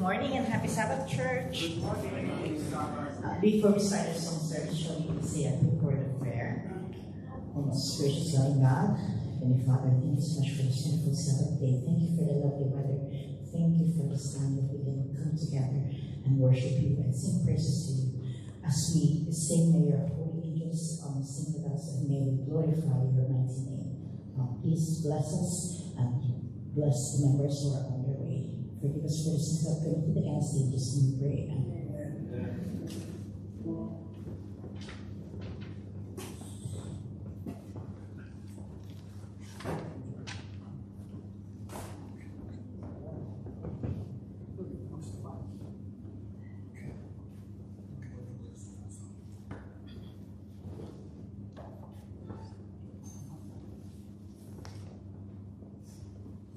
morning and happy Sabbath, church. Good morning. Before we start our song service, shall we say a quick word of prayer? Most gracious loving God, Heavenly Father, thank you so much for this wonderful Sabbath day. Thank you for the lovely weather. Thank you for this time that we can come together and worship you and sing praises to you. As we sing, may your holy angels sing with us, and may we glorify your mighty name. Please bless us and bless the members who are on their way. Forgive us for the sins of committed against thee. Just we pray. Amen.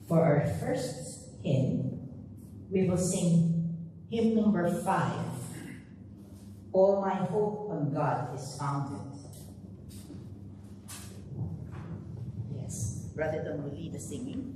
For our first hymn, we will sing hymn number 5. All my hope on God is founded. Yes, Brother Don will lead the singing.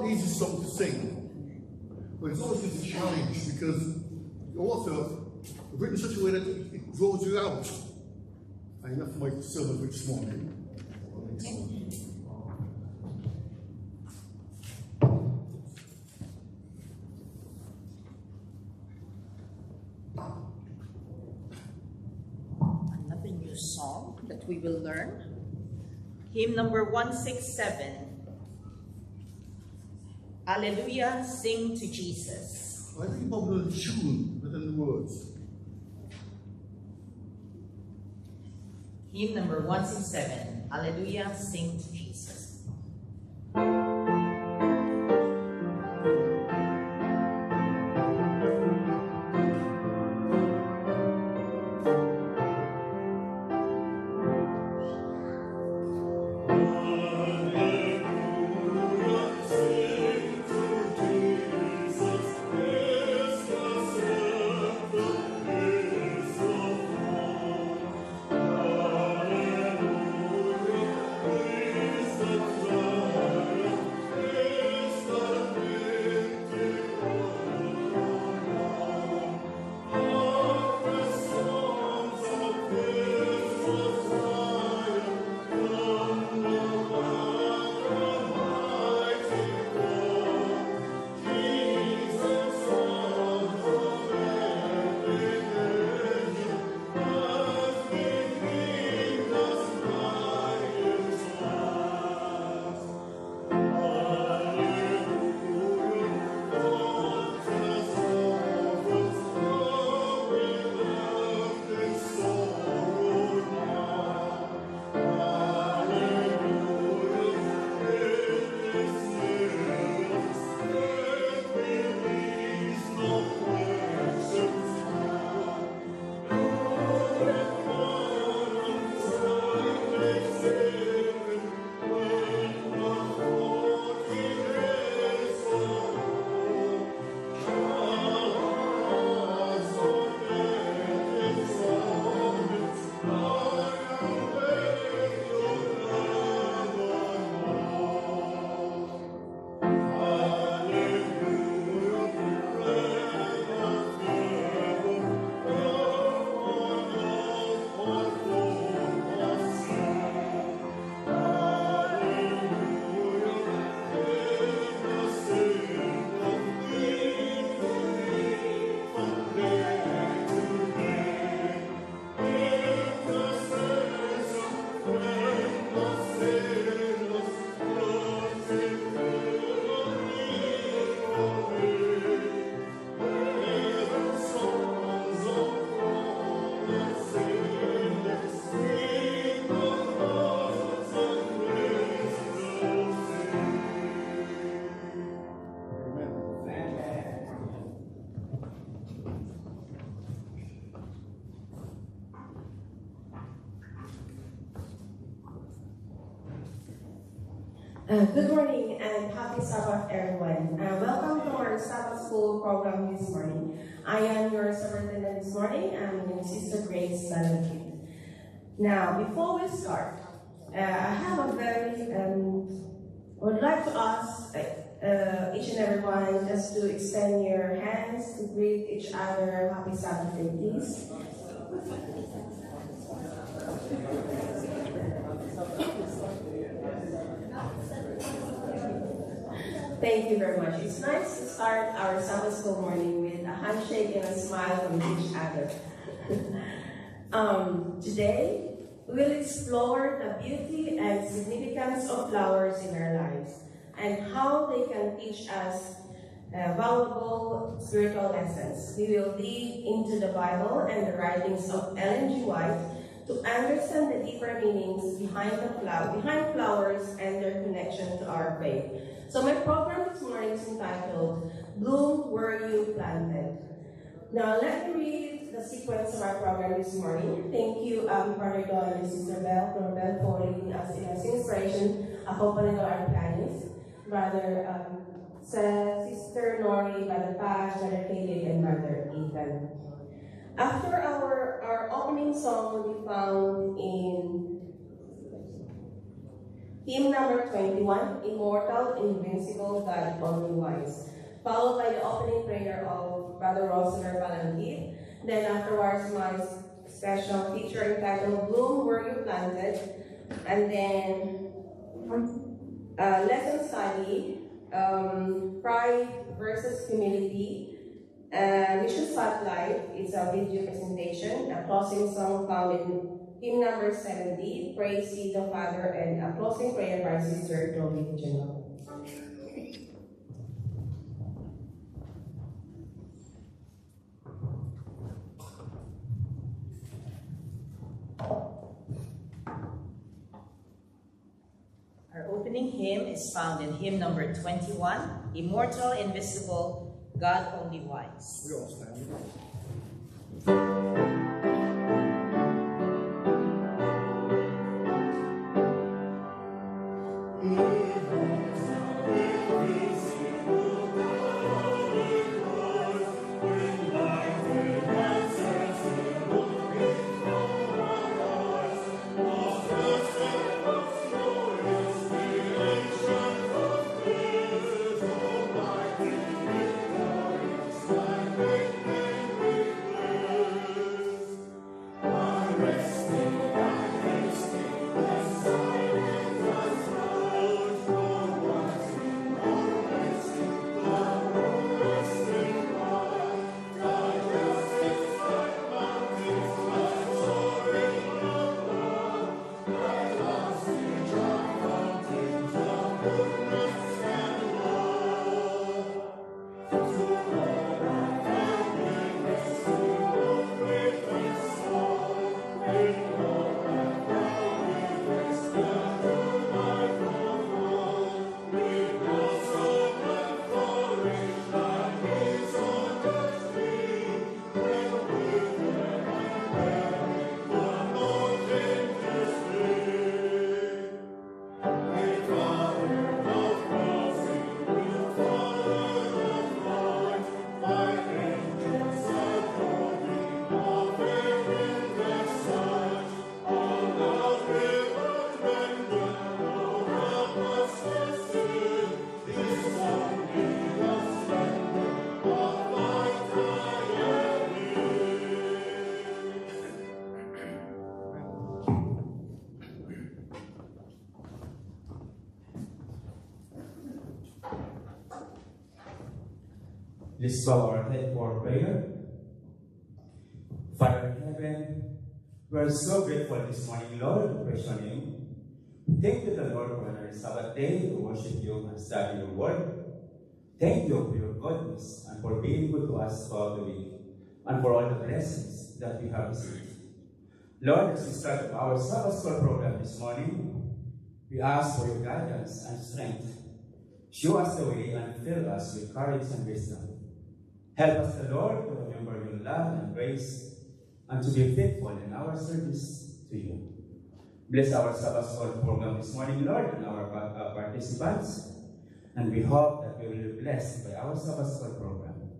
Easy song to sing, but it's always a challenge because the author written in such a way that it draws you out. And enough for my sermon for this morning. Another new song that we will learn. Hymn number 167. Hallelujah, sing to Jesus. I think about the tune rather than the words. Hymn number 167. Hallelujah, sing to Jesus. Hallelujah. Good morning and happy Sabbath, everyone. Welcome to our Sabbath School program this morning. I am your superintendent this morning. I'm Sister Grace Malaki. Now, before we start, I have a very, would like to ask each and everyone just to extend your hands to greet each other. Happy Sabbath day, please. Thank you very much. It's nice to start our Sabbath school morning with a handshake and a smile from each other. Today, we'll explore the beauty and significance of flowers in our lives and how they can teach us valuable spiritual lessons. We will dig into the Bible and the writings of Ellen G. White to understand the deeper meanings behind flowers and their connection to our faith. So my program this morning is entitled, Bloom Where You Planted. Now let me read the sequence of our program this morning. Thank you, Brother Don and Sister Bell, for leading us in as inspiration, accompanied by our pianist, Brother Sister Nori, Brother Paz, Brother Caleb, and Brother Ethan. After our opening song will be found in hymn number 21, Immortal, Invincible, God Only Wise, followed by the opening prayer of Brother Rosner Balangit. Then afterwards, my special feature entitled Bloom Where You Planted, and then lesson study, Pride versus Humility, Mission Spotlight. It's a video presentation, a closing song found in hymn number 70, Praise Be the Father, and a closing prayer by Sister Toby General. Our opening hymn is found in hymn number 21, Immortal, Invisible, God Only Wise. We all stand. Let's bow our head for prayer. Father in heaven, we are so grateful this morning, Lord, to praise your name. Thank you, the Lord, for another Sabbath day to worship you and study your word. Thank you for your goodness and for being good to us throughout the week and for all the blessings that we have received. Lord, as we start our Sabbath school program this morning, we ask for your guidance and strength. Show us the way and fill us with courage and wisdom. Help us, the Lord, to remember your love and grace and to be faithful in our service to you. Bless our Sabbath School program this morning, Lord, and our participants. And we hope that we will be blessed by our Sabbath School program.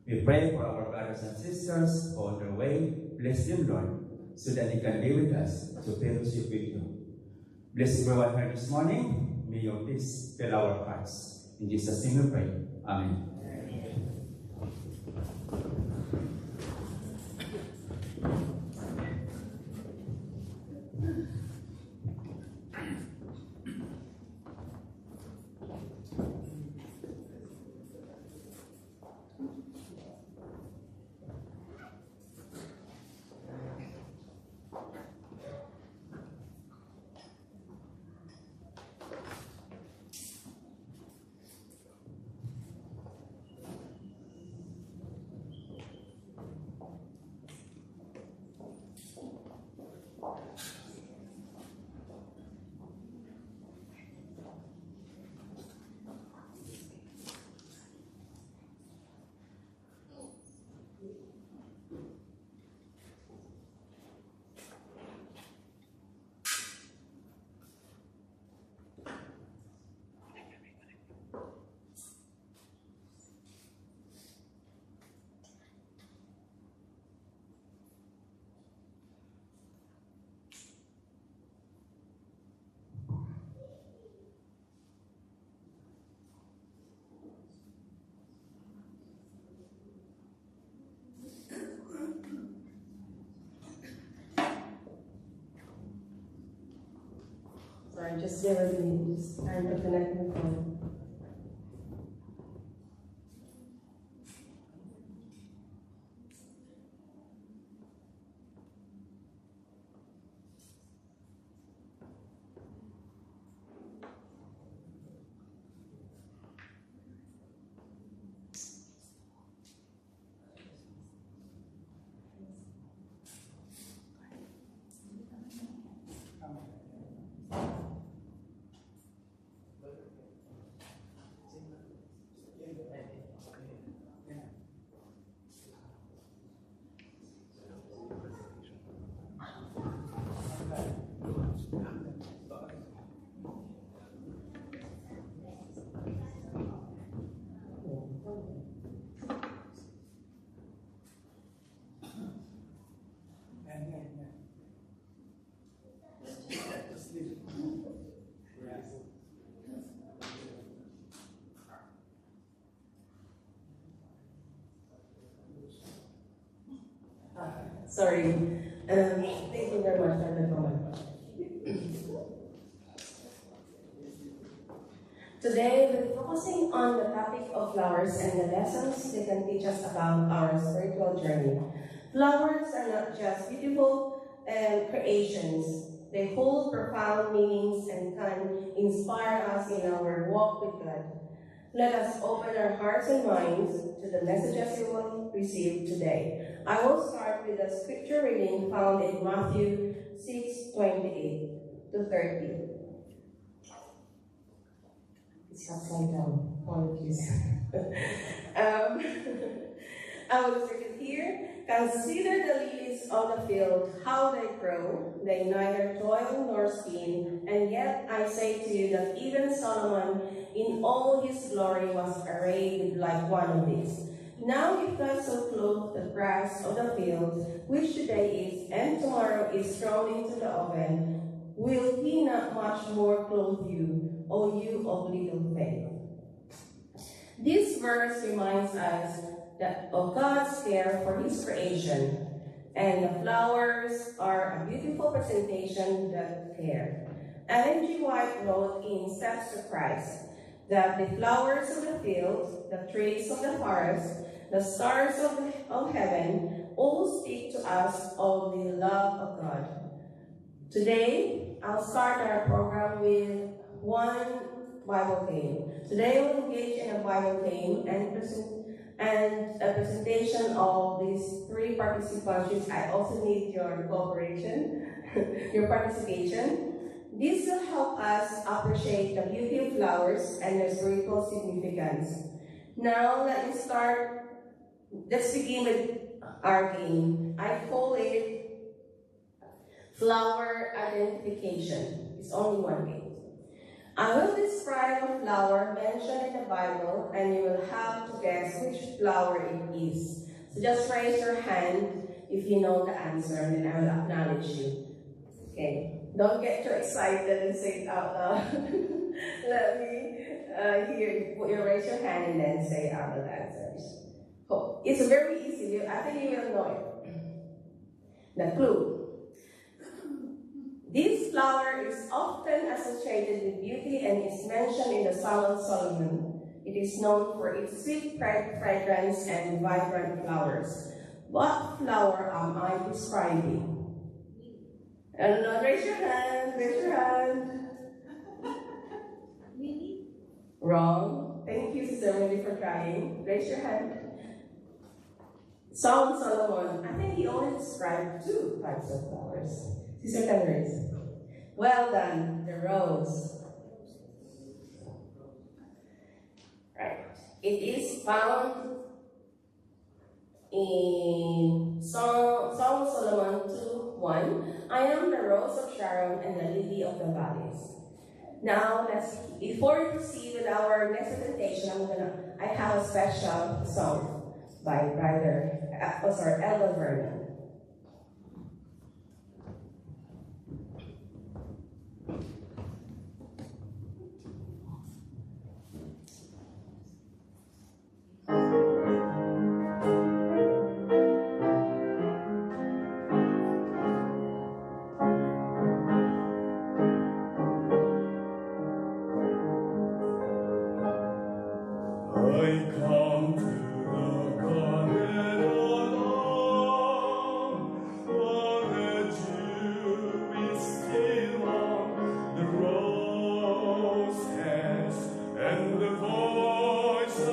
We pray for our brothers and sisters who are on their way. Bless them, Lord, so that they can be with us to fellowship with you. Bless everyone here this morning. May your peace fill our hearts. In Jesus' name we pray. Amen. Sorry, just bear with me. Just trying to connect my phone. Sorry. Thank you very much for that moment. Today, we're focusing on the topic of flowers and the lessons they can teach us about our spiritual journey. Flowers are not just beautiful creations. They hold profound meanings and can inspire us in our walk with God. Let us open our hearts and minds to the messages we will receive today. I will start with a scripture reading found in Matthew 6:28 to 30. It's upside down. Apologies. I will read it here. Consider the lilies of the field, how they grow. They neither toil nor spin. And yet I say to you that even Solomon in all his glory was arrayed like one of these. Now if God so clothed the grass of the field, which today is and tomorrow is thrown into the oven, will he not much more clothe you, O you of little faith? This verse reminds us that of God's care for his creation, and the flowers are a beautiful presentation of that care. Ellen G. White wrote in Steps to Christ that the flowers of the field, the trees of the forest, the stars of heaven all speak to us of the love of God. Today, I'll start our program with one Bible theme. Today, we'll engage in a Bible theme and a presentation of these three participants. I also need your cooperation, your participation. This will help us appreciate the beauty of flowers and their spiritual significance. Now, let's begin with our game. I call it Flower identification is only one way. I will describe a flower mentioned in the Bible, and you will have to guess which flower it is. So just raise your hand if you know the answer, and then I will acknowledge you. Okay. Don't get too excited and say it out loud. Let me hear you raise your hand and then say out the answers. Oh, it's very easy. I think you will know it. The clue. This flower is often associated with beauty and is mentioned in the Song of Solomon. It is known for its sweet fragrance and vibrant flowers. What flower am I describing? I don't know. Raise your hand. Raise your hand. Lily? Wrong. Thank you, Sister Wendy, for trying. Raise your hand. Song of Solomon. I think he only described 2 types of flowers. Sister Tenerife. Well done. The rose. Right. It is found in Song of Solomon 2:1. I am the rose of Sharon and the lily of the valleys. Now, before we proceed with our next presentation, I have a special song by Elder Vernon. I come to the garden alone, while the dew is still on the rose heads, and the voice I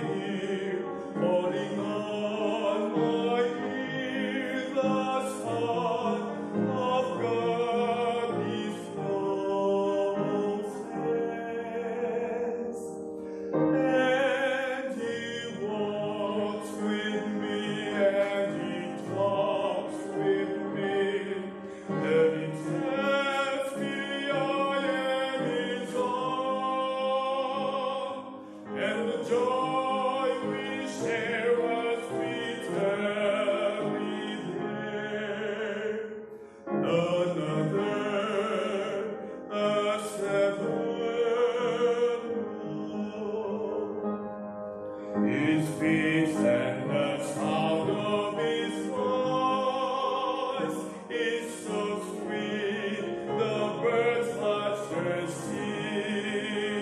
hear falling on my ear, the Son of God is roses. And he walks with me, and he talks with me, and he tells me I am his own, and the joy we share as we tarry there, none other has ever known. His peace and the sound of his voice is so sweet, the birds laughter singing,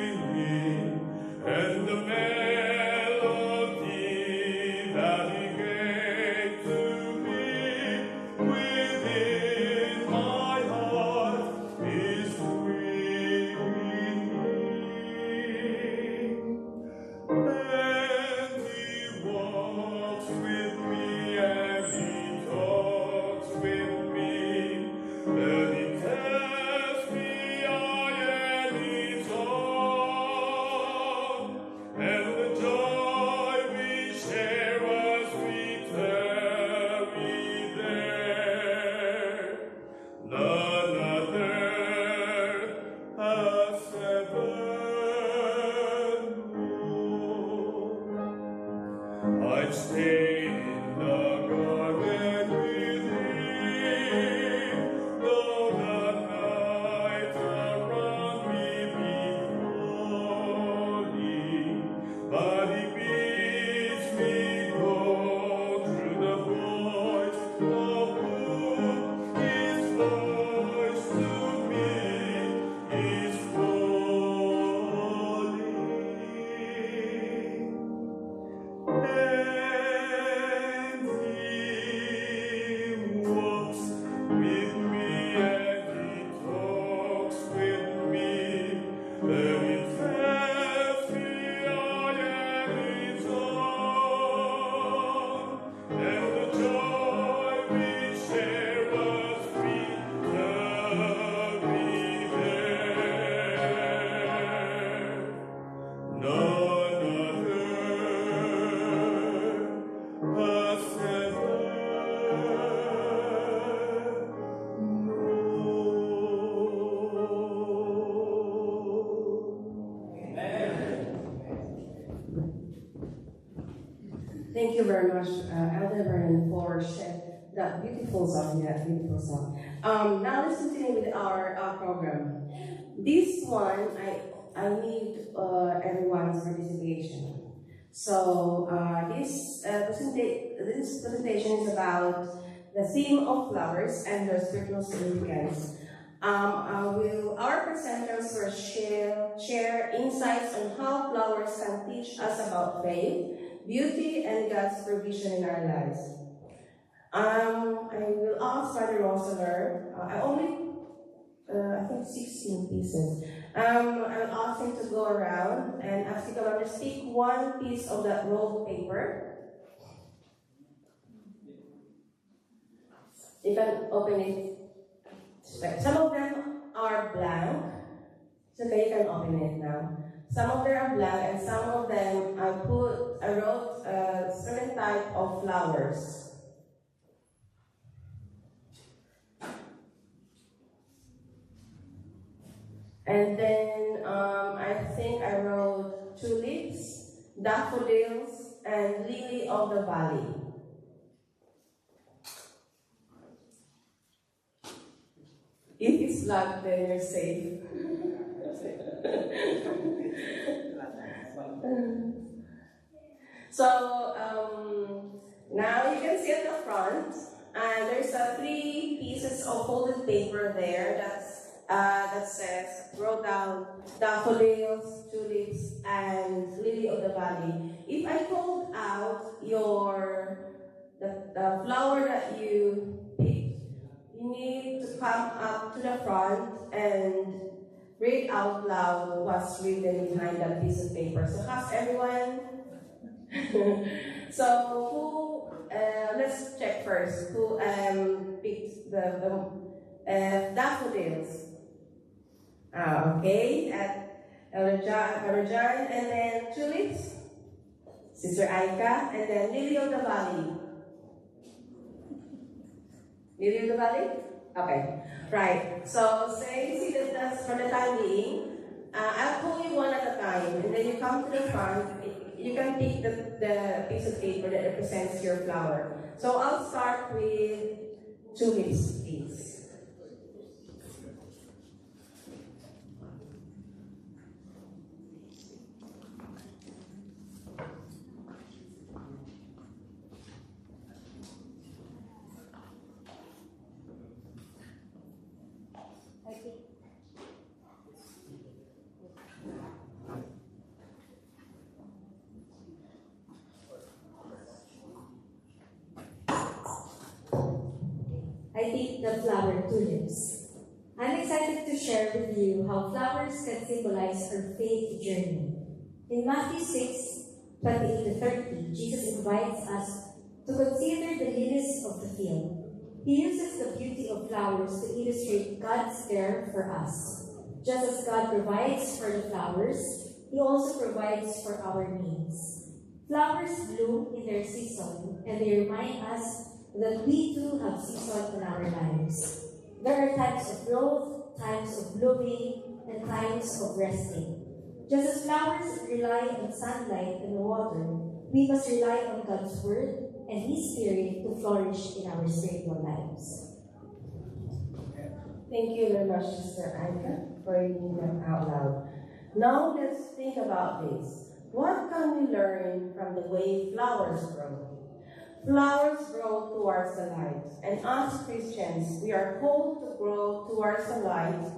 and the melody that he gave to me within my heart is ringing. And he walks with me, and he talks with me, and he tells me I am his own, and the joy we share as we tarry there, none other has ever known. I'd stay in the garden with him, though the night around me be falling, but he bids me go through the voice of whom his voice to me is calling. And Thank you very much, Elder Vernon, for sharing that beautiful song. Yeah, beautiful song. Now let's continue with our program. This one, I need everyone's participation. So this presentation is about the theme of flowers and their spiritual significance. Our presenters will share insights on how flowers can teach us about faith, beauty, and God's provision in our lives. I will ask Father Roseler, I think 16 pieces. I will ask him to go around and ask you to speak one piece of that rolled paper. You can open it. Some of them are blank, so you can open it now. Some of them are blank, and some of them I wrote a certain type of flowers. And then I think I wrote tulips, daffodils, and lily of the valley. If it's black, then you're safe. So now you can see at the front, and there's 3 pieces of folded paper there that says, wrote down daffodils, tulips, and lily of the valley. If I hold out the flower that you picked, you need to come up to the front and read out loud what's written behind that piece of paper. So has everyone? So let's check first who picked the daffodils. Okay, at Elder John, and then tulips, Sister Aika, and then lily of the valley. Lily of the valley? Okay, right. So see that for the time being. I'll call you one at a time, and then you come to the front. You can pick the piece of paper that represents your flower. So I'll start with tulips, please. I picked the flower tulips. I'm excited to share with you how flowers can symbolize our faith journey. In Matthew 6:28-30, Jesus invites us to consider the lilies of the field. He uses the beauty of flowers to illustrate God's care for us. Just as God provides for the flowers, He also provides for our needs. Flowers bloom in their season, and they remind us that we too have seasons in our lives. There are times of growth, times of blooming, and times of resting. Just as flowers rely on sunlight and water, we must rely on God's Word and His Spirit to flourish in our spiritual lives. Thank you very much, Sister Aika, for reading them out loud. Now let's think about this. What can we learn from the way flowers grow? Flowers grow towards the light, and as Christians, we are called to grow towards the light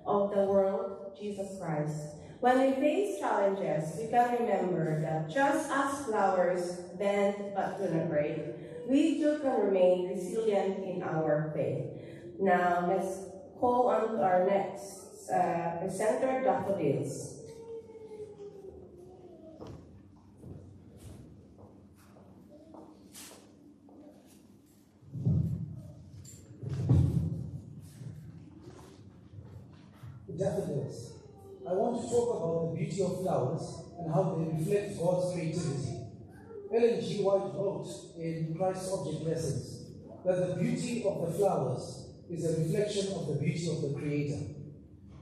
of the world, Jesus Christ. When we face challenges, we can remember that just as flowers bend but do not break, we too can remain resilient in our faith. Now, let's call on to our next presenter, daffodils. Daffodils. I want to talk about the beauty of flowers and how they reflect God's creativity. Ellen G. White wrote in Christ's Object Lessons that the beauty of the flowers is a reflection of the beauty of the Creator.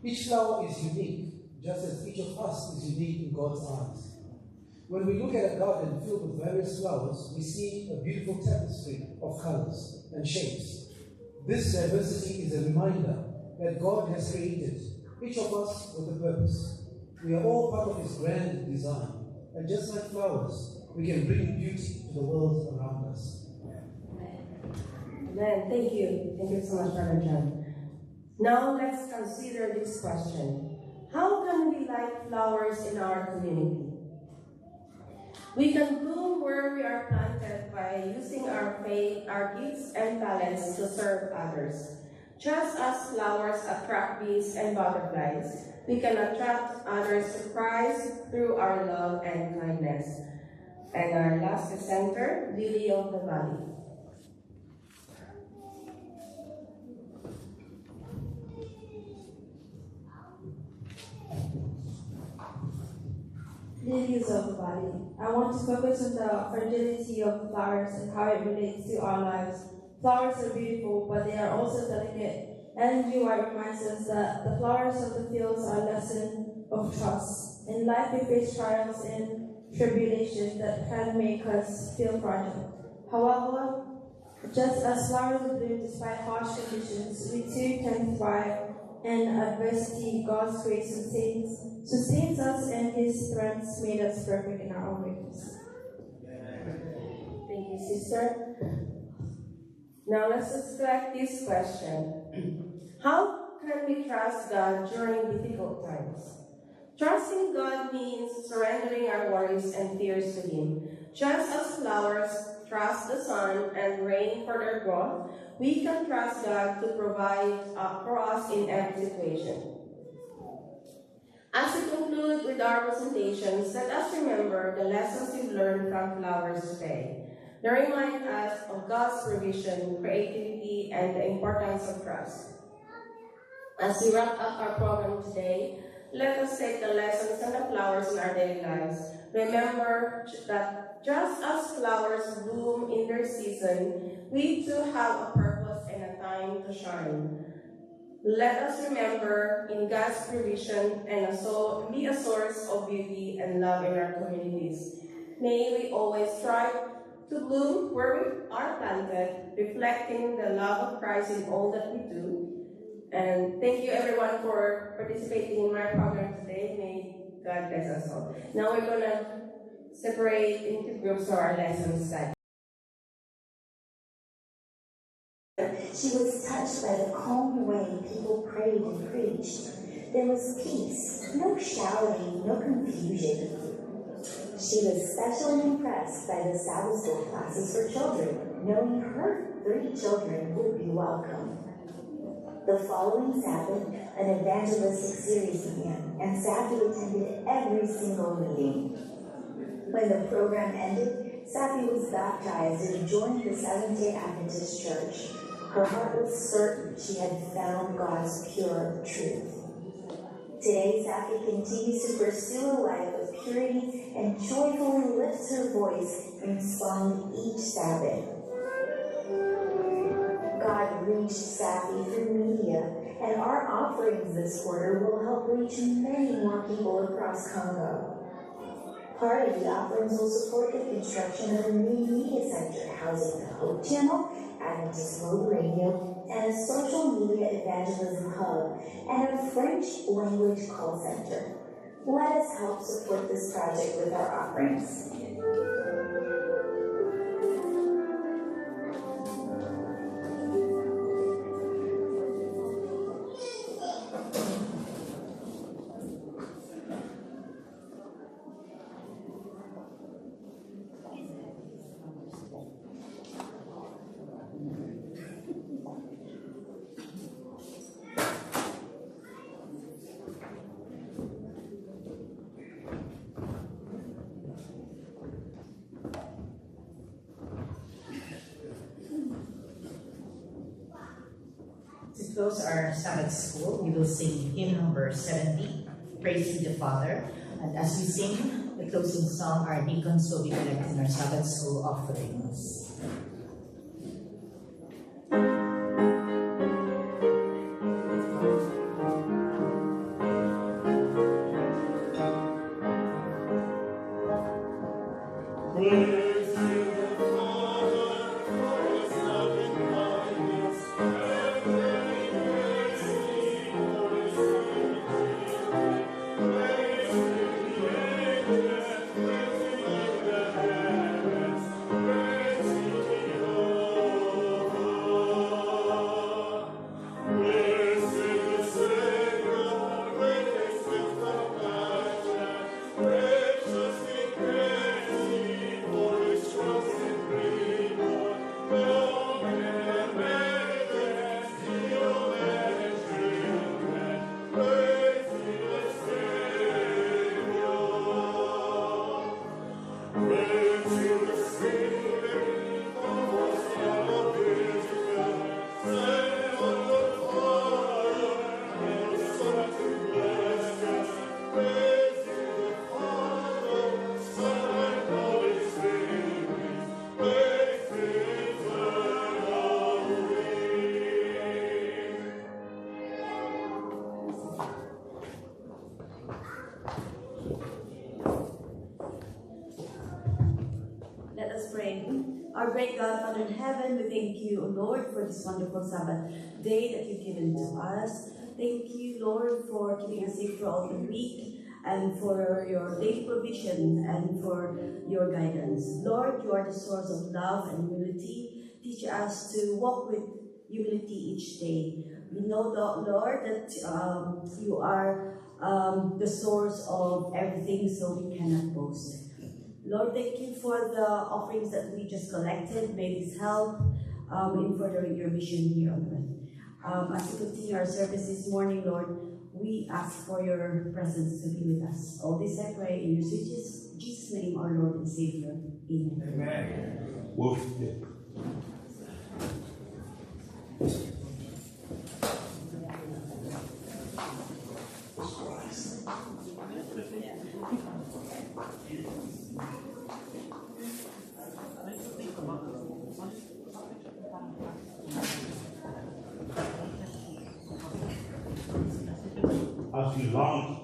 Each flower is unique, just as each of us is unique in God's eyes. When we look at a garden filled with various flowers, we see a beautiful tapestry of colors and shapes. This diversity is a reminder that God has created each of us with a purpose. We are all part of His grand design, and just like flowers, we can bring beauty to the world around us. Amen. Thank you. Thank you so much, Brother John. Now let's consider this question. How can we like flowers in our community? We can bloom where we are planted by using our faith, our gifts, and talents to serve others. Just as flowers attract bees and butterflies, we can attract others to Christ through our love and kindness. And our last presenter, Lily of the Valley. Lilies of the body. I want to focus on the fragility of flowers and how it relates to our lives. Flowers are beautiful, but they are also delicate. Ellen G. White reminds us that the flowers of the fields are a lesson of trust. In life, we face trials and tribulations that can make us feel fragile. However, just as flowers bloom despite harsh conditions, we too can thrive. In adversity, God's grace sustains us, and His strength made us perfect in our own weakness. Thank you, sister. Now let's reflect this question. How can we trust God during difficult times? Trusting God means surrendering our worries and fears to Him. Just as flowers trust the sun and rain for their growth, we can trust God to provide for us in every situation. As we conclude with our presentations, let us remember the lessons we've learned from flowers today. They remind us of God's provision, creativity, and the importance of trust. As we wrap up our program today, let us take the lessons and the flowers in our daily lives. Remember that just as flowers bloom in their season, we too have a purpose and a time to shine. Let us remember in God's provision and be a source of beauty and love in our communities. May we always strive to bloom where we are planted, reflecting the love of Christ in all that we do. And thank you everyone for participating in my program today. May God bless us all. Now we're going to separate into groups for our lessons. She was touched by the calm way people prayed and preached. There was peace, no shouting, no confusion. She was especially impressed by the Sabbath school classes for children, knowing her 3 children would be welcome. The following Sabbath, an evangelistic series began, and Safi attended every single meeting. When the program ended, Safi was baptized and joined the Seventh-day Adventist Church. Her heart was certain she had found God's pure truth. Today, Safi continues to pursue a life of purity and joyfully lifts her voice in song each Sabbath. God reached Safi through media, and our offerings this quarter will help reach many more people across Congo. Part of the offerings will support the construction of a new media center housing the Hope Channel, Adventist World Radio, and a social media evangelism hub, and a French language call center. Let us help support this project with our offerings. To close our Sabbath school, we will sing hymn number 70, Praise to the Father. And as we sing the closing song, our deacons will be collecting our Sabbath school offerings. praying. Our great God, Father in heaven, we thank you, O Lord, for this wonderful Sabbath day that you've given to us. Thank you, Lord, for keeping us safe throughout the week and for your daily provision and for your guidance. Lord, you are the source of love and humility. Teach us to walk with humility each day. We know, Lord, that you are the source of everything, so we cannot boast. Lord, thank you for the offerings that we just collected. May this help in furthering your mission here on earth. As we continue our service this morning, Lord, we ask for your presence to be with us. All this I pray in your sweet Jesus' name, our Lord and Savior. Amen. Amen. As we launch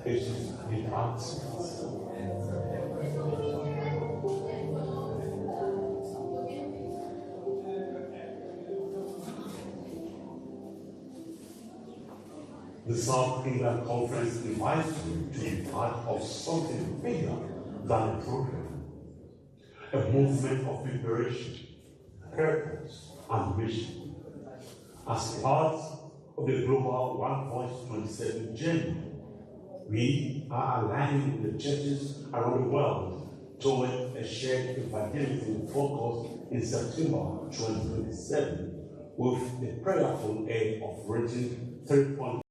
patience with us. The South England Conference invites you to be part of something bigger than a program, a movement of liberation, purpose, and mission. As part of the Global One Voice 27 journey, we are aligning with the churches around the world toward a shared evangelism focus in September 2027 with the prayerful aim of reaching 3.5